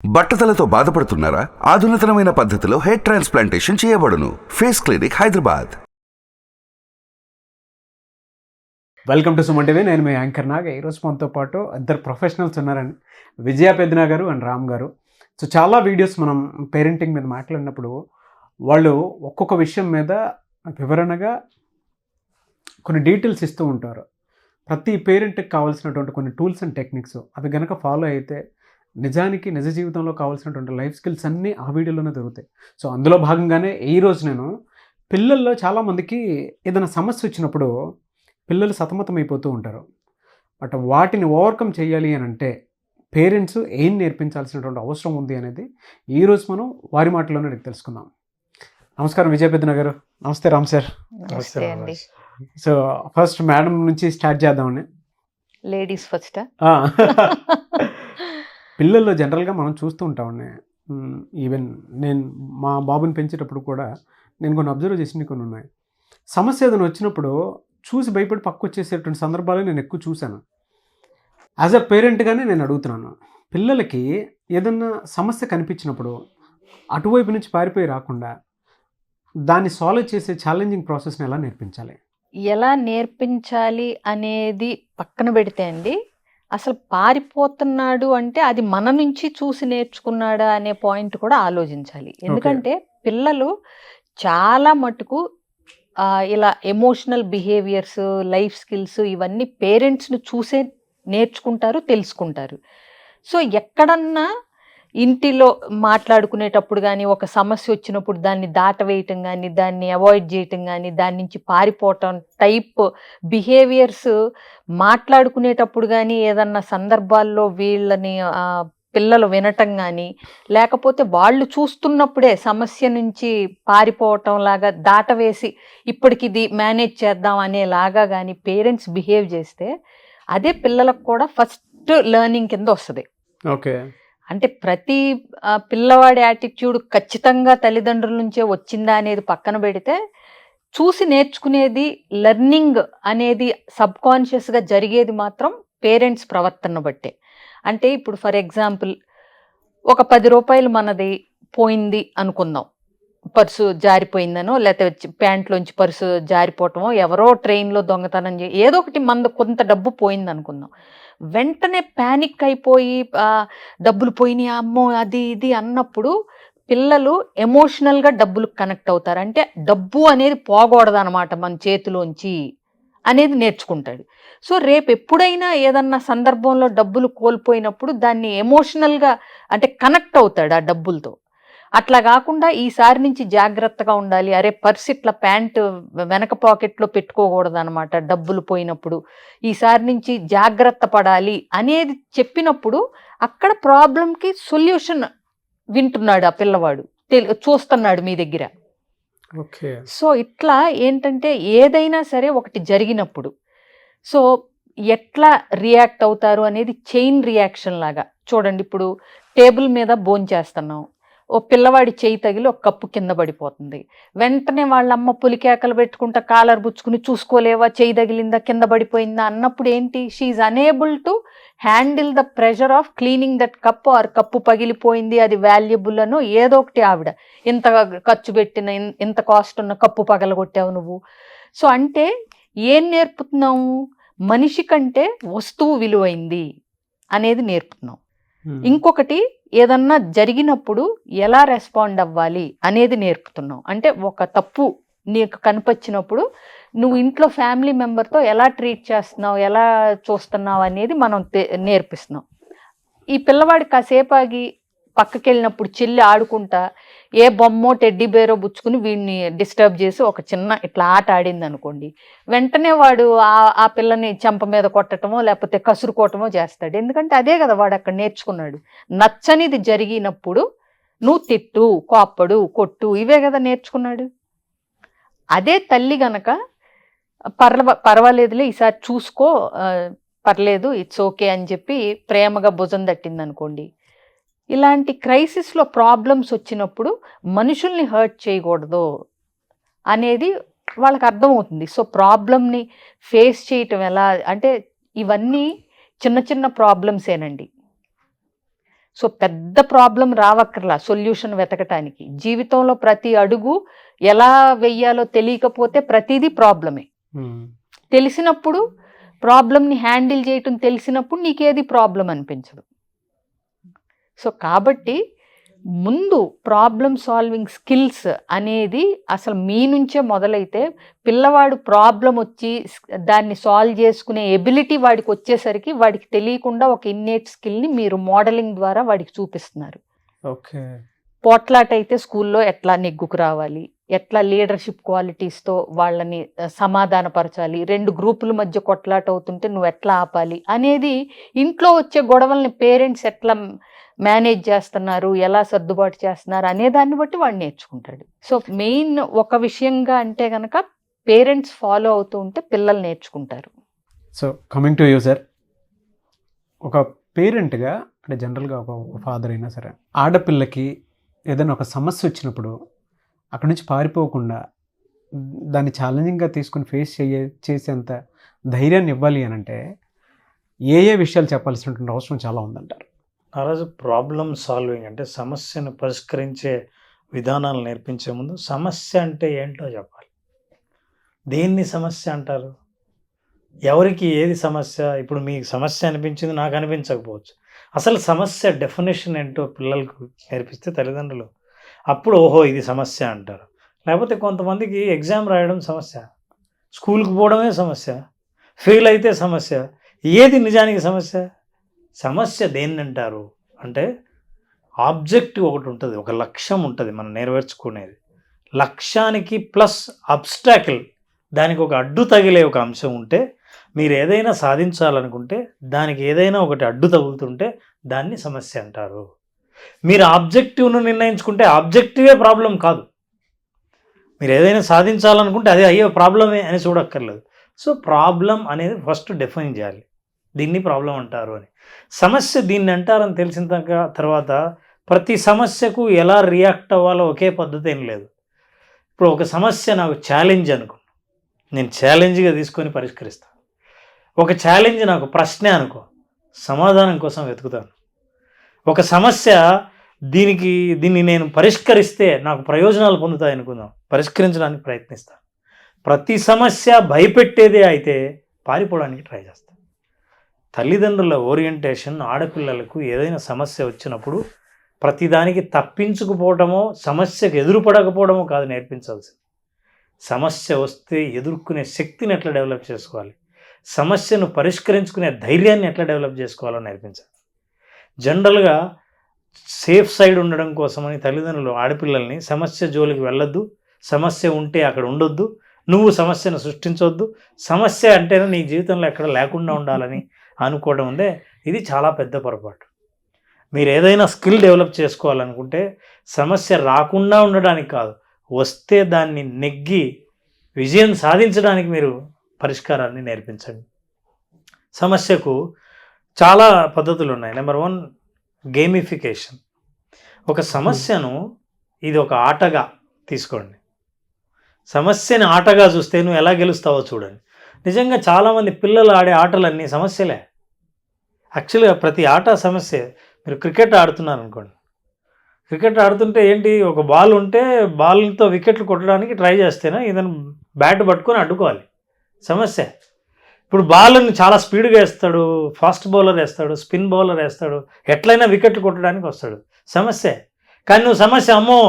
బట్టతలతో బాధపడుతున్నారా? ఆధునితనమైన పద్ధతిలో hair transplantation చేయబడును. Face clinic, Hyderabad. Welcome to Suman TV. నేను మీ యాంకర్ నాగ్. ఈరోజు మనతో పాటు ఇద్దరు ప్రొఫెషనల్స్ ఉన్నారండి, విజయ పెద్దన గారు అండ్ రామ్ గారు. సో చాలా వీడియోస్ మనం పేరెంటింగ్ మీద మాట్లాడినప్పుడు వాళ్ళు ఒక్కొక్క విషయం మీద వివరణగా కొన్ని డీటెయిల్స్ ఇస్తూ ఉంటారు. ప్రతి పేరెంట్కి కావాల్సినటువంటి కొన్ని టూల్స్ అండ్ టెక్నిక్స్ అవి కనుక ఫాలో అయితే నిజానికి నిజ జీవితంలో కావాల్సినటువంటి లైఫ్ స్కిల్స్ అన్నీ ఆ వీడియోలోనే దొరుకుతాయి. సో అందులో భాగంగానే ఈరోజు నేను పిల్లల్లో చాలామందికి ఏదైనా సమస్య వచ్చినప్పుడు పిల్లలు సతమతమైపోతూ ఉంటారు. బట్ వాటిని ఓవర్కమ్ చేయాలి అని అంటే పేరెంట్స్ ఏం నేర్పించాల్సినటువంటి అవసరం ఉంది అనేది ఈరోజు మనం వారి మాటలోనే అడిగి తెలుసుకుందాం. నమస్కారం విజయ పెద్దన గారు. నమస్తే రామ్ సార్. నమస్తే అండి. సో ఫస్ట్ మేడం నుంచి స్టార్ట్ చేద్దామని. Ladies first. పిల్లల్లో జనరల్గా మనం చూస్తూ ఉంటామండి. ఈవెన్ నేను మా బాబుని పెంచేటప్పుడు కూడా నేను కొన్ని అబ్జర్వ్ చేసినవి కొన్ని ఉన్నాయి. సమస్య ఏదైనా వచ్చినప్పుడు చూసి భయపడి పక్క వచ్చేసేటువంటి సందర్భాలు నేను ఎక్కువ చూశాను. యాజ్ అ పేరెంట్గానే నేను అడుగుతున్నాను, పిల్లలకి ఏదన్నా సమస్య కనిపించినప్పుడు అటువైపు నుంచి పారిపోయి రాకుండా దాన్ని సాల్వ్ చేసే ఛాలెంజింగ్ ప్రాసెస్ని ఎలా నేర్పించాలి? ఎలా నేర్పించాలి అనేది పక్కన పెడితే అండి, అసలు పారిపోతున్నాడు అంటే అది మన నుంచి చూసి నేర్చుకున్నాడా అనే పాయింట్ కూడా ఆలోచించాలి. ఎందుకంటే పిల్లలు చాలా మటుకు ఇలా ఎమోషనల్ బిహేవియర్స్, లైఫ్ స్కిల్స్ ఇవన్నీ పేరెంట్స్ని చూసే నేర్చుకుంటారు, తెలుసుకుంటారు. సో ఎక్కడన్నా ఇంటిలో మాట్లాడుకునేటప్పుడు కానీ, ఒక సమస్య వచ్చినప్పుడు దాన్ని దాటవేయటం కానీ, దాన్ని అవాయిడ్ చేయటం కానీ, దాని నుంచి పారిపోవటం టైప్ బిహేవియర్స్ మాట్లాడుకునేటప్పుడు కానీ, ఏదన్నా సందర్భాల్లో వీళ్ళని పిల్లలు వినటం కానీ, లేకపోతే వాళ్ళు చూస్తున్నప్పుడే సమస్య నుంచి పారిపోవటం లాగా దాటవేసి ఇప్పటికి ఇది మేనేజ్ చేద్దాం అనేలాగా కానీ పేరెంట్స్ బిహేవ్ చేస్తే అదే పిల్లలకు కూడా ఫస్ట్ లెర్నింగ్ కింద వస్తుంది. ఓకే. అంటే ప్రతి పిల్లవాడి యాటిట్యూడ్ ఖచ్చితంగా తల్లిదండ్రుల నుంచే వచ్చిందా అనేది పక్కన పెడితే, చూసి నేర్చుకునేది లెర్నింగ్ అనేది సబ్కాన్షియస్గా జరిగేది మాత్రం పేరెంట్స్ ప్రవర్తన బట్టే. అంటే ఇప్పుడు ఫర్ ఎగ్జాంపుల్ ఒక 10 రూపాయలు మనది పోయింది అనుకుందాం, పర్సు జారిపోయిందనో, లేకపోతే ప్యాంట్లోంచి పర్సు జారిపోవటమో, ఎవరో ట్రైన్లో దొంగతనం ఏదో ఒకటి మన కొంత డబ్బు పోయింది అనుకుందాం. వెంటనే ప్యానిక్ అయిపోయి డబ్బులు పోయినాయి అమ్మో అది ఇది అన్నప్పుడు పిల్లలు ఎమోషనల్గా డబ్బులకు కనెక్ట్ అవుతారు. అంటే డబ్బు అనేది పోకూడదు అనమాట మన చేతిలోంచి అనేది నేర్చుకుంటాడు. సో రేపు ఎప్పుడైనా ఏదన్నా సందర్భంలో డబ్బులు కోల్పోయినప్పుడు దాన్ని ఎమోషనల్గా అంటే కనెక్ట్ అవుతాడు ఆ డబ్బులతో. అట్లా కాకుండా ఈసారి నుంచి జాగ్రత్తగా ఉండాలి, అరే పర్స్ ఇట్లా ప్యాంటు వెనక పాకెట్లో పెట్టుకోకూడదు అనమాట డబ్బులు పోయినప్పుడు, ఈసారి నుంచి జాగ్రత్త పడాలి అనేది చెప్పినప్పుడు అక్కడ ప్రాబ్లంకి సొల్యూషన్ వింటున్నాడు ఆ పిల్లవాడు, చూస్తున్నాడు మీ దగ్గర. ఓకే. సో ఇట్లా ఏంటంటే ఏదైనా సరే ఒకటి జరిగినప్పుడు సో ఎట్లా రియాక్ట్ అవుతారు అనేది చైన్ రియాక్షన్ లాగా చూడండి. ఇప్పుడు టేబుల్ మీద భోంచేస్తున్నాం, ఓ పిల్లవాడి చేయి తగిలి ఒక కప్పు కింద పడిపోతుంది. వెంటనే వాళ్ళమ్మ పులికేకలు పెట్టుకుంటా కాలర్ బుచ్చుకుని చూసుకోలేవా, చేయి తగిలిందా, కింద పడిపోయిందా అన్నప్పుడు ఏంటి, she unable to handle the pressure of cleaning that cup. Or cup పగిలిపోయింది, అది వాల్యుబుల్ అనో ఏదో ఒకటి, ఆవిడ ఇంత ఖర్చు పెట్టిన ఇంత కాస్ట్ ఉన్న కప్పు పగలగొట్టావు నువ్వు. సో అంటే ఏం నేర్పుతున్నావు, మనిషి కంటే వస్తువు విలువైంది అనేది నేర్పుతున్నాం. ఇంకొకటి ఏదన్నా జరిగినప్పుడు ఎలా రెస్పాండ్ అవ్వాలి అనేది నేర్పుతున్నాం. అంటే ఒక తప్పు నీకు కనిపించినప్పుడు నువ్వు ఇంట్లో ఫ్యామిలీ మెంబర్తో ఎలా ట్రీట్ చేస్తున్నావు, ఎలా చూస్తున్నావు అనేది మనం నేర్పిస్తున్నాం. ఈ పిల్లవాడి కాసేపు ఆగి పక్కకి వెళ్ళినప్పుడు చెల్లి ఆడుకుంటా ఏ బొమ్మో టెడ్డీ బేరో బుచ్చుకుని వీడిని డిస్టర్బ్ చేసి ఒక చిన్న ఇట్లా ఆట ఆడింది అనుకోండి, వెంటనే వాడు ఆ పిల్లని చెంప మీద కొట్టడమో లేకపోతే కసురుకోవటమో చేస్తాడు. ఎందుకంటే అదే కదా వాడు అక్కడ నేర్చుకున్నాడు. నచ్చనిది జరిగినప్పుడు నువ్వు తిట్టు, కోప్పడు, కొట్టు, ఇవే కదా నేర్చుకున్నాడు. అదే తల్లి గనక పర్వాలేదులే ఈసారి చూసుకో, పర్లేదు, ఇట్స్ ఓకే అని చెప్పి ప్రేమగా భుజం తట్టింది అనుకోండి, ఇలాంటి క్రైసిస్లో ప్రాబ్లమ్స్ వచ్చినప్పుడు మనుషుల్ని హర్ట్ చేయకూడదు అనేది వాళ్ళకి అర్థమవుతుంది. సో ప్రాబ్లమ్ని ఫేస్ చేయటం ఎలా అంటే ఇవన్నీ చిన్న చిన్న ప్రాబ్లమ్సేనండి. సో పెద్ద ప్రాబ్లం రావక్కర్లా సొల్యూషన్ వెతకటానికి. జీవితంలో ప్రతి అడుగు ఎలా వెయ్యాలో తెలియకపోతే ప్రతిదీ ప్రాబ్లమే. తెలిసినప్పుడు ప్రాబ్లమ్ని హ్యాండిల్ చేయటం తెలిసినప్పుడు నీకేది ప్రాబ్లం అనిపించదు. సో కాబట్టి ముందు ప్రాబ్లమ్ సాల్వింగ్ స్కిల్స్ అనేది అసలు మీ నుంచే మొదలైతే పిల్లవాడు ప్రాబ్లం వచ్చి దాన్ని సాల్వ్ చేసుకునే ఎబిలిటీ వాడికి వచ్చేసరికి వాడికి తెలియకుండా ఒక ఇన్నేట్ స్కిల్ని మీరు మోడలింగ్ ద్వారా వాడికి చూపిస్తున్నారు. ఓకే. పోట్లాట అయితే స్కూల్లో ఎట్లా నెగ్గుకు రావాలి, ఎట్లా లీడర్షిప్ క్వాలిటీస్తో వాళ్ళని సమాధానపరచాలి, 2 గ్రూపుల మధ్య కొట్లాట అవుతుంటే నువ్వు ఎట్లా ఆపాలి అనేది, ఇంట్లో వచ్చే గొడవల్ని పేరెంట్స్ ఎట్లా మేనేజ్ చేస్తున్నారు, ఎలా సర్దుబాటు చేస్తున్నారు అనే దాన్ని బట్టి వాడు నేర్చుకుంటాడు. సో మెయిన్ ఒక విషయంగా అంటే కనుక పేరెంట్స్ ఫాలో అవుతూ ఉంటే పిల్లలు నేర్చుకుంటారు. So coming to you sir, ఒక పేరెంట్గా అంటే జనరల్గా ఒక ఫాదర్ అయినా సరే ఆడపిల్లకి ఏదైనా ఒక సమస్య వచ్చినప్పుడు అక్కడి నుంచి పారిపోకుండా దాన్ని ఛాలెంజింగ్గా తీసుకుని ఫేస్ చేసేంత ధైర్యాన్ని ఇవ్వాలి అని అంటే ఏ విషయాలు చెప్పాల్సినటువంటి అవసరం చాలా ఉందంటారు? ఆ రోజు ప్రాబ్లమ్ సాల్వింగ్ అంటే సమస్యను పరిష్కరించే విధానాలు నేర్పించే ముందు సమస్య అంటే ఏంటో చెప్పాలి. దేన్ని సమస్య అంటారు, ఎవరికి ఏది సమస్య? ఇప్పుడు మీకు సమస్య అనిపించింది, నాకు అనిపించకపోవచ్చు. అసలు సమస్య డెఫినేషన్ ఏంటో పిల్లలకు నేర్పిస్తే తల్లిదండ్రులు అప్పుడు ఓహో ఇది సమస్య అంటారు. లేకపోతే కొంతమందికి ఎగ్జామ్ రాయడం సమస్య, స్కూల్కి పోవడమే సమస్య, ఫెయిల్ అయితే సమస్య. ఏది నిజానికి సమస్య? సమస్య దేన్ని అంటారు అంటే ఆబ్జెక్టివ్ ఒకటి ఉంటుంది, ఒక లక్ష్యం ఉంటుంది మనం నెరవేర్చుకునేది. లక్ష్యానికి ప్లస్ అబ్స్టాకిల్, దానికి ఒక అడ్డు తగిలే ఒక అంశం ఉంటే, మీరు ఏదైనా సాధించాలనుకుంటే దానికి ఏదైనా ఒకటి అడ్డు తగులుతుంటే దాన్ని సమస్య అంటారు. మీరు ఆబ్జెక్టివ్ను నిర్ణయించుకుంటే ఆబ్జెక్టివే ప్రాబ్లం కాదు. మీరు ఏదైనా సాధించాలనుకుంటే అదే అయ్యే ప్రాబ్లమే అని చూడక్కర్లేదు. సో ప్రాబ్లం అనేది ఫస్ట్ డిఫైన్ చేయాలి, దీన్ని ప్రాబ్లం అంటారు అని. సమస్య దీన్ని అంటారని తెలిసిన తర్వాత ప్రతి సమస్యకు ఎలా రియాక్ట్ అవ్వాలో ఒకే పద్ధతి ఏం లేదు. ఇప్పుడు ఒక సమస్య నాకు ఛాలెంజ్ అనుకో, నేను ఛాలెంజ్గా తీసుకొని పరిష్కరిస్తాను. ఒక ఛాలెంజ్ నాకు ప్రశ్నే అనుకో, సమాధానం కోసం వెతుకుతాను. ఒక సమస్య దీన్ని నేను పరిష్కరిస్తే నాకు ప్రయోజనాలు పొందుతాయి అనుకుందాం, పరిష్కరించడానికి ప్రయత్నిస్తాను. ప్రతి సమస్య భయపెట్టేదే అయితే పారిపోవడానికి ట్రై చేస్తాను. తల్లిదండ్రుల ఓరియంటేషన్ ఆడపిల్లలకు ఏదైనా సమస్య వచ్చినప్పుడు ప్రతిదానికి తప్పించుకుపోవటమో సమస్యకు ఎదురుపడకపోవడమో కాదు నేర్పించాల్సింది. సమస్య వస్తే ఎదుర్కొనే శక్తిని ఎట్లా డెవలప్ చేసుకోవాలి, సమస్యను పరిష్కరించుకునే ధైర్యాన్ని ఎట్లా డెవలప్ చేసుకోవాలో నేర్పించాలి. జనరల్గా సేఫ్ సైడ్ ఉండడం కోసమని తల్లిదండ్రులు ఆడపిల్లల్ని సమస్య జోలికి వెళ్ళొద్దు, సమస్య ఉంటే అక్కడ ఉండొద్దు, నువ్వు సమస్యను సృష్టించవద్దు, సమస్య అంటేనే నీ జీవితంలో ఎక్కడ లేకుండా ఉండాలని అనుకోవడం ఉందే, ఇది చాలా పెద్ద పొరపాటు. మీరు ఏదైనా స్కిల్ డెవలప్ చేసుకోవాలనుకుంటే సమస్య రాకుండా ఉండడానికి కాదు, వస్తే దాన్ని నెగ్గి విజయం సాధించడానికి మీరు పరిష్కారాన్ని నేర్పించండి. సమస్యకు చాలా పద్ధతులు ఉన్నాయి. Number 1 gamification. ఒక సమస్యను ఇది ఒక ఆటగా తీసుకోండి, సమస్యని ఆటగా చూస్తే నువ్వు ఎలా గెలుస్తావో చూడండి. నిజంగా చాలామంది పిల్లలు ఆడే ఆటలన్నీ సమస్యలే. యాక్చువల్గా ప్రతి ఆట సమస్య. మీరు క్రికెట్ ఆడుతున్నారు అనుకోండి, క్రికెట్ ఆడుతుంటే ఏంటి, ఒక బాల్ ఉంటే బాల్తో వికెట్లు కొట్టడానికి ట్రై చేస్తేనే ఇతను బ్యాట్ పట్టుకొని అడ్డుకోవాలి, సమస్య. ఇప్పుడు బాల్ని చాలా స్పీడ్గా వేస్తాడు, ఫాస్ట్ బౌలర్ వేస్తాడు, స్పిన్ బౌలర్ వేస్తాడు, ఎట్లయినా వికెట్లు కొట్టడానికి వస్తాడు, సమస్య. కానీ నువ్వు సమస్య, అమ్మో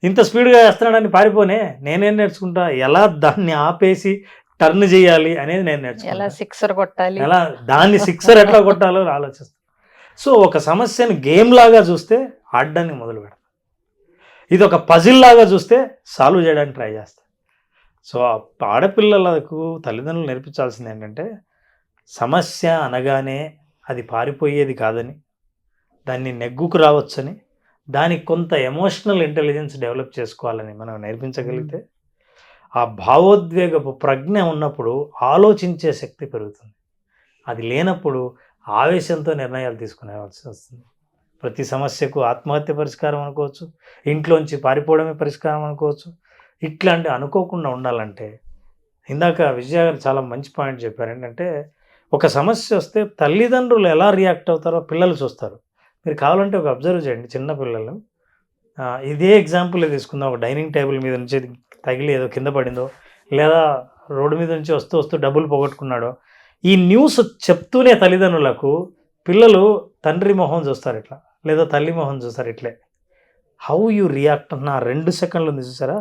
ఇంత స్పీడ్గా వేస్తున్నాడని పారిపోనే, నేనేం నేర్చుకుంటా, ఎలా దాన్ని ఆపేసి టర్న్ చేయాలి అనేది నేను నేర్చుకుంటా, ఎలా సిక్సర్ కొట్టాలి, ఎలా దాన్ని సిక్సర్ ఎట్లా కొట్టాలో ఆలోచిస్తాను. సో ఒక సమస్యను గేమ్ లాగా చూస్తే ఆడడానికి మొదలు పెడతాను, ఇది ఒక పజిల్ లాగా చూస్తే సాల్వ్ చేయడానికి ట్రై చేస్తాను. సో ఆడపిల్లలకు తల్లిదండ్రులు నేర్పించాల్సింది ఏంటంటే సమస్య అనగానే అది పారిపోయేది కాదని, దాన్ని నెగ్గుకు రావచ్చని, దానికి కొంత ఎమోషనల్ ఇంటెలిజెన్స్ డెవలప్ చేసుకోవాలని మనం నేర్పించగలిగితే ఆ భావోద్వేగపు ప్రజ్ఞ ఉన్నప్పుడు ఆలోచించే శక్తి పెరుగుతుంది. అది లేనప్పుడు ఆవేశంతో నిర్ణయాలు తీసుకునేవాల్సి వస్తుంది. ప్రతి సమస్యకు ఆత్మహత్య పరిష్కారం అనుకోవచ్చు, ఇంట్లోంచి పారిపోవడమే పరిష్కారం అనుకోవచ్చు. ఇట్లాంటి అనుకోకుండా ఉండాలంటే ఇందాక విజయ గారు చాలా మంచి పాయింట్ చెప్పారు. ఏంటంటే ఒక సమస్య వస్తే తల్లిదండ్రులు ఎలా రియాక్ట్ అవుతారో పిల్లలు చూస్తారు. మీరు కావాలంటే ఒక అబ్జర్వ్ చేయండి చిన్న పిల్లలు. ఇదే ఎగ్జాంపుల్ తీసుకుందాం. ఒక డైనింగ్ టేబుల్ మీద నుంచి తగిలి ఏదో కింద పడిందో, లేదా రోడ్డు మీద నుంచి వస్తూ వస్తూ డబ్బులు పోగొట్టుకున్నాడో, ఈ న్యూస్ చెప్తూనే తల్లిదండ్రులకు పిల్లలు తండ్రి మొహం చూస్తారు ఇట్లా, లేదా తల్లి మొహం చూస్తారు ఇట్లే. హౌ యూ రియాక్ట్ అన్న 2 సెకండ్లు ఉంది చూసారా,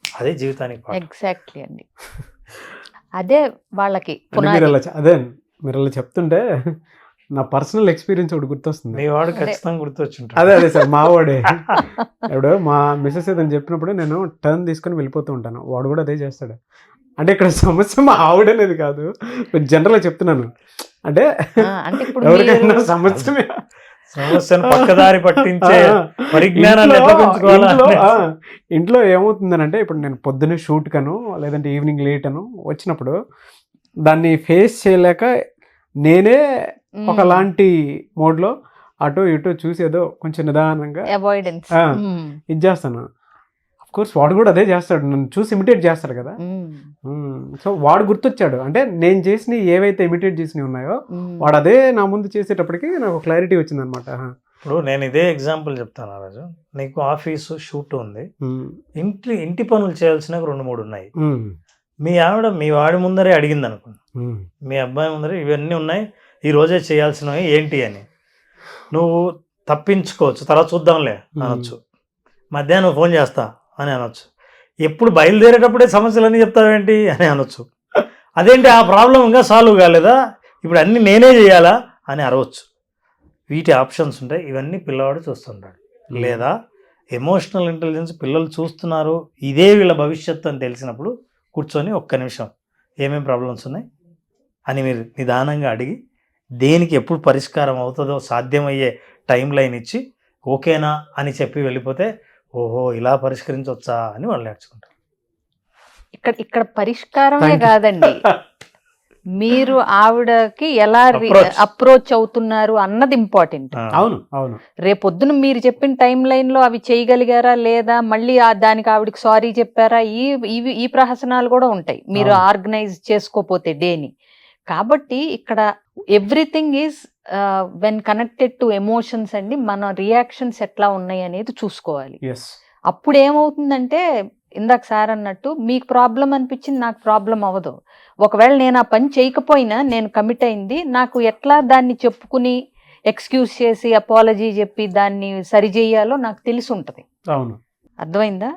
అదే జీవితానికి పాఠం. ఎగ్జాక్ట్లీ అండి. అదే వాళ్ళకి అంటే పునాది. మీరు అలా చెప్తుంటే నా పర్సనల్ ఎక్స్పీరియన్స్ ఒకటి గుర్తొస్తుంది. మీ వాడు అదే. ఖచ్చితంగా గుర్తొచ్చుంటాడు. అదే సార్, మా వాడే. ఇప్పుడు మా మిస్సెస్ ఏదని చెప్పినప్పుడు నేను టర్న్ తీసుకొని వెళ్ళిపోతూ ఉంటాను, వాడు కూడా అదే చేస్తాడు. అంటే ఇక్కడ సమస్య మా ఆవిడనేది కాదు, జనరల్గా చెప్తున్నాను. అంటే అంటే ఇప్పుడు ఎవరికైనా మీరు- సమస్య సమస్యను పక్కదారి పట్టించే పరిజ్ఞానాన్ని ఎట్లా పెంచుకోవాలా ఇంట్లో ఏమవుతుందనంటే, ఇప్పుడు నేను పొద్దున్నే షూట్ కను లేదంటే ఈవినింగ్ లేట్ అను వచ్చినప్పుడు దాన్ని ఫేస్ చేయలేక నేనే ఒకలాంటి మోడ్లో అటు ఇటు చూసేదో కొంచెం నిదానంగా అవాయిడెన్స్. ఆ. ఇది చేస్తాను. కోర్స్ వాడు కూడా అదే చేస్తాడు, నన్ను చూసి ఇమిటేట్ చేస్తాడు కదా. సో వాడు గుర్తొచ్చాడు. అంటే నేను చేసినవి ఏవైతే ఇమిటేట్ చేసినవి ఉన్నాయో వాడు అదే నా ముందు చేసేటప్పటికి నాకు క్లారిటీ వచ్చింది అనమాట. ఇప్పుడు నేను ఇదే ఎగ్జాంపుల్ చెప్తాను రాజు. నీకు ఆఫీసు షూట్ ఉంది, ఇంటి పనులు చేయాల్సినవి 2-3 ఉన్నాయి. మీ ఆవిడ మీ వాడి ముందరే అడిగింది అనుకోండి, మీ అబ్బాయి ముందరే ఇవన్నీ ఉన్నాయి, ఈ రోజే చేయాల్సినవి ఏంటి అని. నువ్వు తప్పించుకోవచ్చు, తర్వాత చూద్దాంలే అనొచ్చు, మధ్యాహ్నం ఫోన్ చేస్తా అని అనొచ్చు, ఎప్పుడు బయలుదేరేటప్పుడే సమస్యలన్నీ చెప్తావేంటి అని అనొచ్చు. అదేంటి ఆ ప్రాబ్లం ఇంకా సాల్వ్ కాలేదా, ఇప్పుడు అన్నీ నేనే చేయాలా అని అరవచ్చు. వీటి ఆప్షన్స్ ఉంటాయి. ఇవన్నీ పిల్లవాడు చూస్తుంటాడు. లేదా ఎమోషనల్ ఇంటెలిజెన్స్ పిల్లలు చూస్తున్నారు, ఇదే వీళ్ళ భవిష్యత్తు అని తెలిసినప్పుడు కూర్చొని ఒక్క నిమిషం ఏమేమి ప్రాబ్లమ్స్ ఉన్నాయి అని మీరు నిదానంగా అడిగి, దేనికి ఎప్పుడు పరిష్కారం అవుతుందో సాధ్యమయ్యే టైం లైన్ ఇచ్చి ఓకేనా అని చెప్పి వెళ్ళిపోతే, ఓహో ఇలా పరిష్కరించవచ్చా అని వాళ్ళు నేర్చుకుంటారు. ఇక్కడ పరిష్కారమే Thank you. కాదండి, మీరు ఆవిడకి ఎలా Approach. అప్రోచ్ అవుతున్నారు అన్నది ఇంపార్టెంట్. అవును అవును. రేపొద్దున మీరు చెప్పిన టైం లైన్ లో అవి చేయగలిగారా లేదా, మళ్ళీ దానికి ఆవిడకి సారీ చెప్పారా, ఈ ప్రహసనాలు కూడా ఉంటాయి మీరు అవును. ఆర్గనైజ్ చేసుకోపోతే డేని. కాబట్టి ఇక్కడ everything is when connected to emotions అండి. మన రియాక్షన్స్ ఎట్లా ఉన్నాయి అనేది చూసుకోవాలి. ఎస్. అప్పుడు ఏమవుతుందంటే, ఇందాక సార్ అన్నట్టు మీకు ప్రాబ్లం అనిపించింది, నాకు ప్రాబ్లం అవ్వదు. ఒకవేళ నేను ఆ పని చేయకపోయినా నేను కమిట్ అయింది, నాకు ఎట్లా దాన్ని చెప్పుకుని ఎక్స్క్యూజ్ చేసి అపాలజీ చెప్పి దాన్ని సరిచేయాలో నాకు తెలిసి ఉంటుంది. అవును. అర్థమైందా?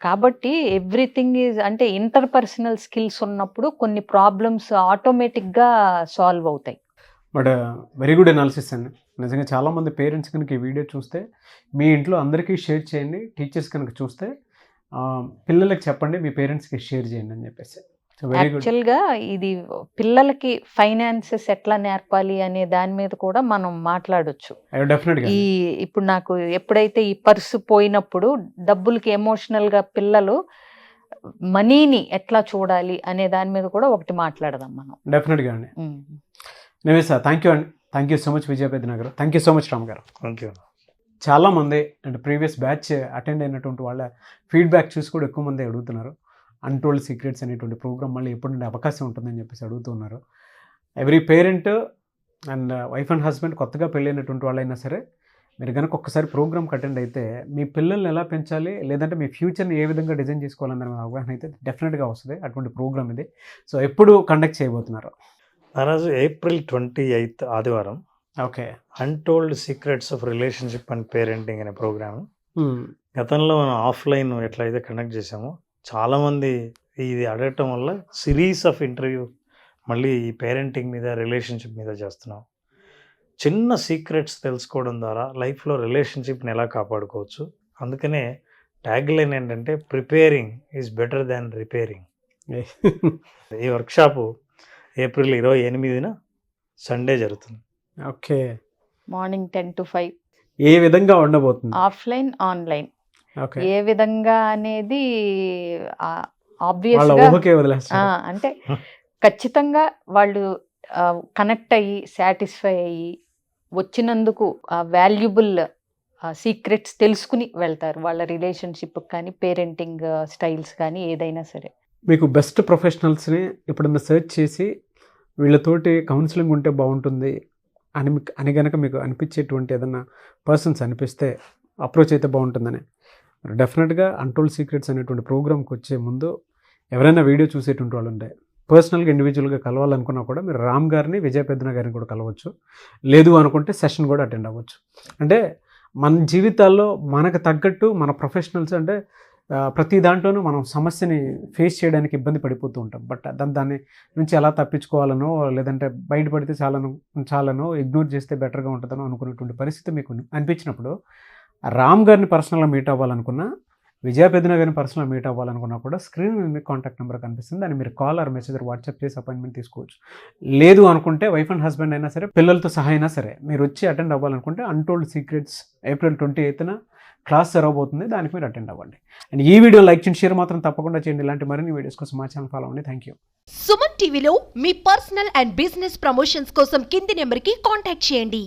కాబట్టి ఎవ్రీథింగ్ ఈజ్ అంటే ఇంటర్పర్సనల్ స్కిల్స్ ఉన్నప్పుడు కొన్ని ప్రాబ్లమ్స్ ఆటోమేటిక్గా సాల్వ్ అవుతాయి. బట్ వెరీ గుడ్ అనాలిసిస్ అండి. నిజంగా చాలామంది పేరెంట్స్ కనుక ఈ వీడియో చూస్తే మీ ఇంట్లో అందరికీ షేర్ చేయండి. టీచర్స్ కనుక చూస్తే పిల్లలకి చెప్పండి, మీ పేరెంట్స్కి షేర్ చేయండి అని చెప్పేసి. So very good. యాక్చువల్గా ఇది పిల్లలకి ఫైనాన్సెస్ ఎట్లా నేర్పాలి అనే దాని మీద కూడా మనం మాట్లాడొచ్చు. డెఫినెట్గా. ఇప్పుడు నాకు ఎప్పుడైతే ఈ పర్సు పోయినప్పుడు డబ్బులకి ఎమోషనల్గా పిల్లలు మనీని ఎట్లా చూడాలి అనే దాని మీద కూడా ఒకటి మాట్లాడదాం మనం. డెఫినెట్గా అండి. నేనే సార్, థ్యాంక్ యూ అండి. Thank you so much Vijaya Peddana garu. Thank you so much Ram garu. Thank you. చాలామంది అంటే ప్రీవియస్ బ్యాచ్ అటెండ్ అయినటువంటి వాళ్ళ ఫీడ్బ్యాక్ చూసి కూడా ఎక్కువ మంది అడుగుతున్నారు. అన్టోల్డ్ సీక్రెట్స్ అనేటువంటి ప్రోగ్రామ్ మళ్ళీ ఎప్పుడు నుండి అవకాశం ఉంటుందని చెప్పేసి అడుగుతున్నారు. Every parent and wife and husband కొత్తగా పెళ్ళైనటువంటి వాళ్ళైనా సరే మీరు కనుక ఒక్కసారి ప్రోగ్రామ్కి అటెండ్ అయితే మీ పిల్లల్ని ఎలా పెంచాలి, లేదంటే మీ ఫ్యూచర్ని ఏ విధంగా డిజైన్ చేసుకోవాలన్న అవగాహన అయితే డెఫినెట్గా వస్తుంది. అటువంటి ప్రోగ్రామ్ ఇది. సో ఎప్పుడు కండక్ట్ చేయబోతున్నారు? నారాజు ఏప్రిల్ 28 ఆదివారం okay. Untold secrets of relationship and parenting అనే ప్రోగ్రామ్. గతంలో మనం ఆఫ్లైన్ ఎట్లయితే కండక్ట్ చేసామో చాలామంది ఇది అడగటం వల్ల సిరీస్ ఆఫ్ ఇంటర్వ్యూ మళ్ళీ ఈ పేరెంటింగ్ మీద రిలేషన్షిప్ మీద చేస్తున్నాం. చిన్న సీక్రెట్స్ తెలుసుకోవడం ద్వారా లైఫ్లో రిలేషన్షిప్ని ఎలా కాపాడుకోవచ్చు. అందుకనే ట్యాగ్ లైన్ ఏంటంటే preparing is better than repairing. ఈ వర్క్షాపు ఏప్రిల్ 28న సండే జరుగుతుంది. ఓకే. Morning 10 to 5. ఏ విధంగా ఉండబోతుంది? Offline online okay. ఏ విధంగా అనేది వాళ్ళ ఆబ్వియస్గా ఊహకే వదిలేస్తారు. అంటే ఖచ్చితంగా వాళ్ళు కనెక్ట్ అయ్యి సాటిస్ఫై అయ్యి వచ్చినందుకు వాల్యుబుల్ సీక్రెట్స్ తెలుసుకుని వెళ్తారు. వాళ్ళ రిలేషన్షిప్ కానీ పేరెంటింగ్ స్టైల్స్ కానీ ఏదైనా సరే. మీకు బెస్ట్ ప్రొఫెషనల్స్ని ఎప్పుడన్నా సెర్చ్ చేసి వీళ్ళతోటి కౌన్సిలింగ్ ఉంటే బాగుంటుంది, అని కనుక మీకు అనిపించేటువంటి ఏదన్నా పర్సన్స్ అనిపిస్తే అప్రోచ్ అయితే బాగుంటుందని. డెఫినెట్గా అన్టోల్డ్ సీక్రెట్స్ అనేటువంటి ప్రోగ్రామ్కి వచ్చే ముందు ఎవరైనా వీడియో చూసేటువంటి వాళ్ళు ఉంటే పర్సనల్గా ఇండివిజువల్గా కలవాలనుకున్నా కూడా మీరు రామ్ గారిని, విజయ పెద్దన గారిని కూడా కలవచ్చు. లేదు అనుకుంటే సెషన్ కూడా అటెండ్ అవ్వచ్చు. అంటే మన జీవితాల్లో మనకు తగ్గట్టు మన ప్రొఫెషనల్స్ అంటే ప్రతి దాంట్లోనూ మనం సమస్యని ఫేస్ చేయడానికి ఇబ్బంది పడిపోతూ ఉంటాం. బట్ దాన్ని నుంచి ఎలా తప్పించుకోవాలనో, లేదంటే బయటపడితే చాలనో ఇగ్నోర్ చేస్తే బెటర్గా ఉంటుందనో అనుకున్నటువంటి పరిస్థితి మీకు అనిపించినప్పుడు రామ్ గారిని పర్సనల్గా మీట్ అవ్వాలనుకున్నా, విజయ పెద్దన గారిని పర్సనల్గా మీట్ అవ్వాలనుకున్నా కూడా స్క్రీన్ మీద మీకు కాంటాక్ట్ నెంబర్ కనిపిస్తుంది. దాన్ని మీరు కాల్ ఆర్ మెసేజ్ వాట్సాప్ చేసి అపాయింట్మెంట్ తీసుకోవచ్చు. లేదు అనుకుంటే వైఫ్ అండ్ హస్బెండ్ అయినా సరే, పిల్లలతో సహా అయినా సరే మీరు వచ్చి అటెండ్ అవ్వాలనుకుంటే అన్టోల్డ్ సీక్రెట్స్ April 28న క్లాస్ జరగబోతుంది. దానికి మీరు అటెండ్ అవ్వండి. అండ్ ఈ వీడియో లైక్ చేయండి, షేర్ మాత్రం తప్పకుండా చేయండి. ఇలాంటి మరిన్ని వీడియోస్ కోసం మా ఛానల్ ఫాలో అవ్వండి. Thank you. సుమన్ టీవీలో మీ పర్సనల్ అండ్ బిజినెస్ ప్రమోషన్స్ కోసం కింది నెంబర్కి కాంటాక్ట్ చేయండి.